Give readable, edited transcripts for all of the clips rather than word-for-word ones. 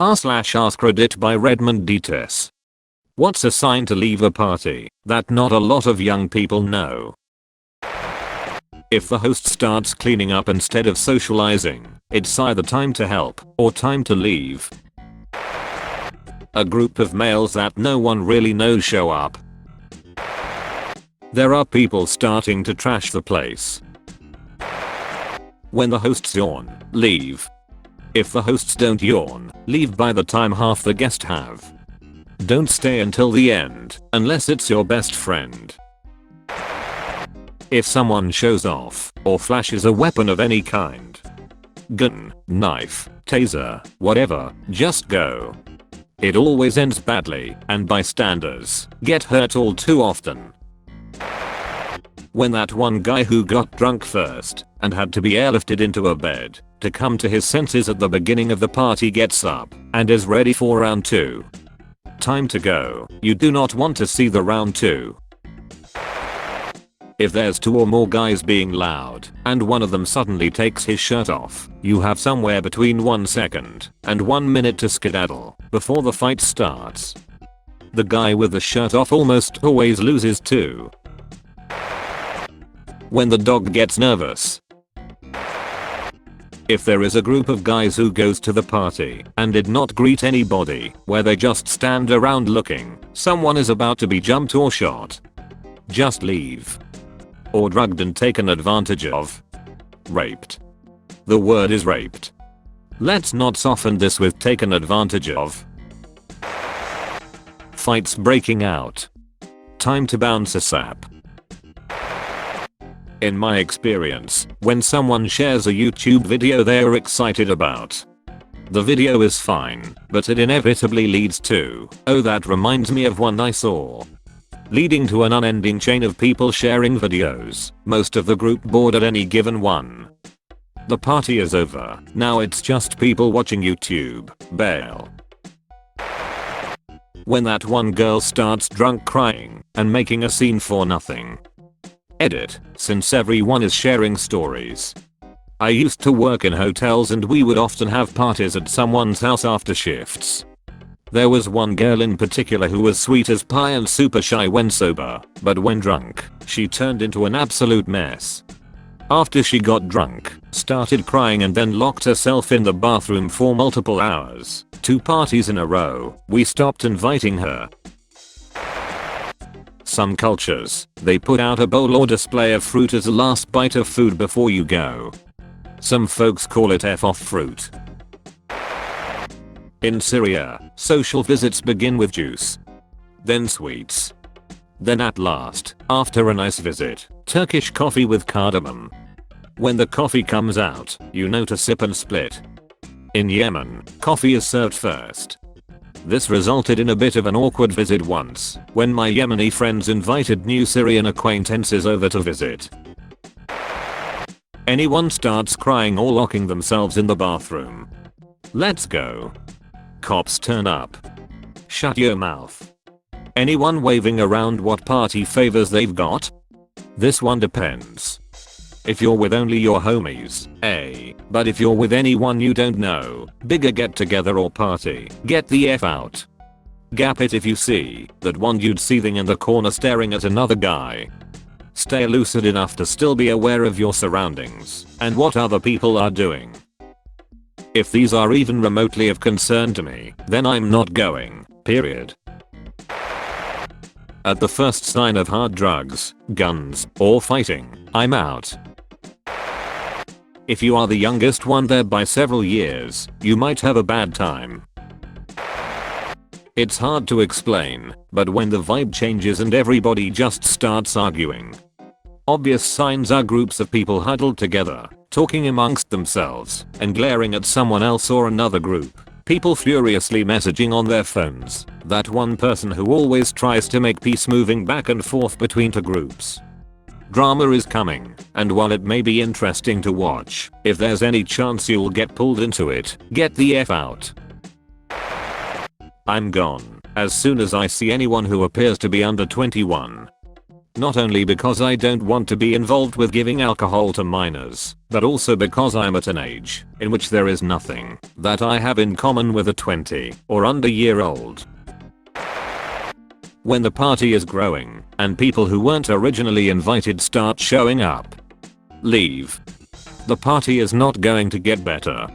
r/AskReddit by Redmond Dts. What's a sign to leave a party that not a lot of young people know? If the host starts cleaning up instead of socializing, it's either time to help or time to leave. A group of males that no one really knows show up. There are people starting to trash the place. When the hosts yawn, leave. If the hosts don't yawn, leave by the time half the guests have. Don't stay until the end, unless it's your best friend. If someone shows off, or flashes a weapon of any kind, gun, knife, taser, whatever, just go. It always ends badly, and bystanders get hurt all too often. When that one guy who got drunk first and had to be airlifted into a bed to come to his senses at the beginning of the party gets up and is ready for round 2. Time to go. You do not want to see the round 2. If there's 2 or more guys being loud and one of them suddenly takes his shirt off, you have somewhere between 1 second and 1 minute to skedaddle before the fight starts. The guy with the shirt off almost always loses too. When the dog gets nervous. If there is a group of guys who goes to the party and did not greet anybody, where they just stand around looking, someone is about to be jumped or shot. Just leave. Or drugged and taken advantage of. Raped. The word is raped. Let's not soften this with taken advantage of. Fights breaking out. Time to bounce a sap. In my experience, when someone shares a YouTube video they are excited about, the video is fine, but it inevitably leads to, oh that reminds me of one I saw. Leading to an unending chain of people sharing videos, most of the group bored at any given one. The party is over, now it's just people watching YouTube, bail. When that one girl starts drunk crying and making a scene for nothing. Edit, since everyone is sharing stories. I used to work in hotels and we would often have parties at someone's house after shifts. There was one girl in particular who was sweet as pie and super shy when sober, but when drunk, she turned into an absolute mess. After she got drunk, started crying and then locked herself in the bathroom for multiple hours, 2 parties in a row, we stopped inviting her. Some cultures, they put out a bowl or display of fruit as a last bite of food before you go. Some folks call it F-off fruit. In Syria, social visits begin with juice. Then sweets. Then at last, after a nice visit, Turkish coffee with cardamom. When the coffee comes out, you know to sip and split. In Yemen, coffee is served first. This resulted in a bit of an awkward visit once, when my Yemeni friends invited new Syrian acquaintances over to visit. Anyone starts crying or locking themselves in the bathroom. Let's go. Cops turn up. Shut your mouth. Anyone waving around what party favors they've got? This one depends. If you're with only your homies, but if you're with anyone you don't know, bigger get together or party, get the F out. Gap it if you see that one dude seething in the corner staring at another guy. Stay lucid enough to still be aware of your surroundings and what other people are doing. If these are even remotely of concern to me, then I'm not going, period. At the first sign of hard drugs, guns, or fighting, I'm out. If you are the youngest one there by several years, you might have a bad time. It's hard to explain, but when the vibe changes and everybody just starts arguing. Obvious signs are groups of people huddled together, talking amongst themselves, and glaring at someone else or another group. People furiously messaging on their phones. That one person who always tries to make peace moving back and forth between 2 groups. Drama is coming, and while it may be interesting to watch, if there's any chance you'll get pulled into it, get the F out. I'm gone, as soon as I see anyone who appears to be under 21. Not only because I don't want to be involved with giving alcohol to minors, but also because I'm at an age in which there is nothing that I have in common with a 20 or under year old. When the party is growing and people who weren't originally invited start showing up, leave. The party is not going to get better.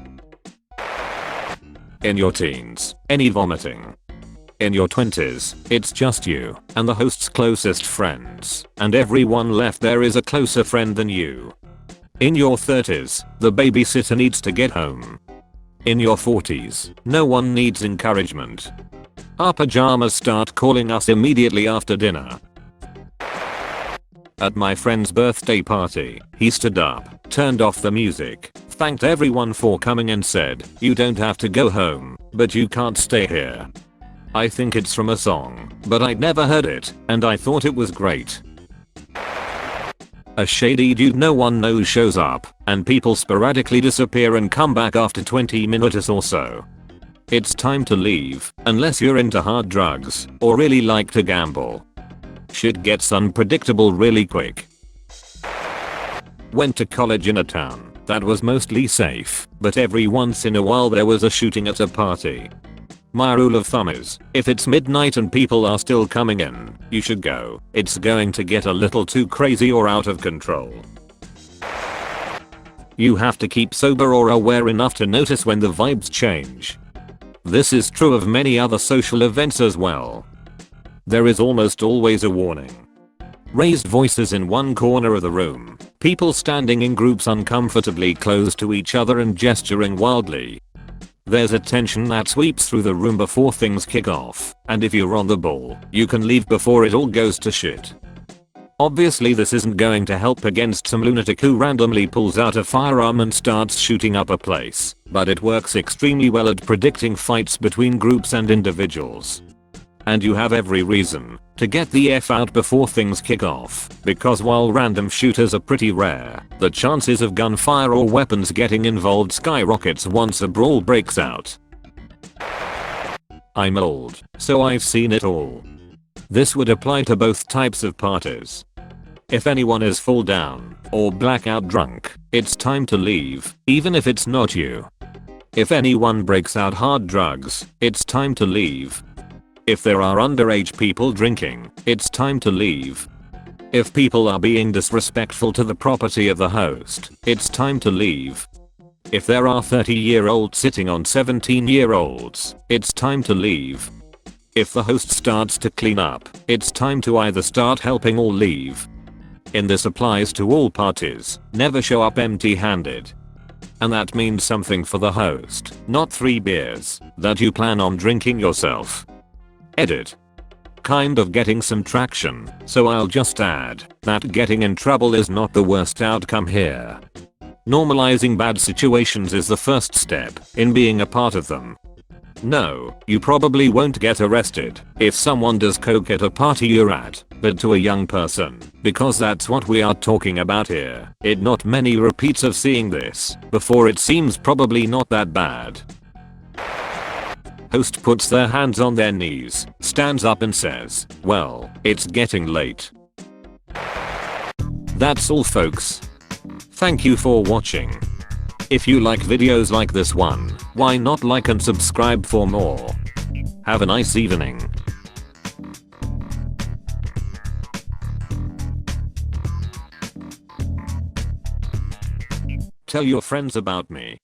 In your teens, any vomiting. In your 20s, it's just you and the host's closest friends, and everyone left there is a closer friend than you. In your 30s, the babysitter needs to get home. In your 40s, no one needs encouragement. Our pajamas start calling us immediately after dinner. At my friend's birthday party, he stood up, turned off the music, thanked everyone for coming and said, "You don't have to go home, but you can't stay here." I think it's from a song, but I'd never heard it, and I thought it was great. A shady dude no one knows shows up, and people sporadically disappear and come back after 20 minutes or so. It's time to leave, unless you're into hard drugs, or really like to gamble. Shit gets unpredictable really quick. Went to college in a town that was mostly safe, but every once in a while there was a shooting at a party. My rule of thumb is, if it's midnight and people are still coming in, you should go. It's going to get a little too crazy or out of control. You have to keep sober or aware enough to notice when the vibes change. This is true of many other social events as well. There is almost always a warning. Raised voices in one corner of the room, people standing in groups uncomfortably close to each other and gesturing wildly. There's a tension that sweeps through the room before things kick off, and if you're on the ball, you can leave before it all goes to shit. Obviously this isn't going to help against some lunatic who randomly pulls out a firearm and starts shooting up a place, but it works extremely well at predicting fights between groups and individuals. And you have every reason to get the F out before things kick off, because while random shooters are pretty rare, the chances of gunfire or weapons getting involved skyrockets once a brawl breaks out. I'm old, so I've seen it all. This would apply to both types of parties. If anyone is full down or blackout drunk, it's time to leave, even if it's not you. If anyone breaks out hard drugs, it's time to leave. If there are underage people drinking, it's time to leave. If people are being disrespectful to the property of the host, it's time to leave. If there are 30-year-olds sitting on 17-year-olds, it's time to leave. If the host starts to clean up, it's time to either start helping or leave. And this applies to all parties. Never show up empty-handed. And that means something for the host, not 3 beers that you plan on drinking yourself. Edit. Kind of getting some traction, so I'll just add that getting in trouble is not the worst outcome here. Normalizing bad situations is the first step in being a part of them. No, you probably won't get arrested if someone does coke at a party you're at, but to a young person, because that's what we are talking about here, it not many repeats of seeing this before it seems probably not that bad. Host puts their hands on their knees, stands up and says, "Well, it's getting late." That's all folks. Thank you for watching. If you like videos like this one, why not like and subscribe for more. Have a nice evening. Tell your friends about me.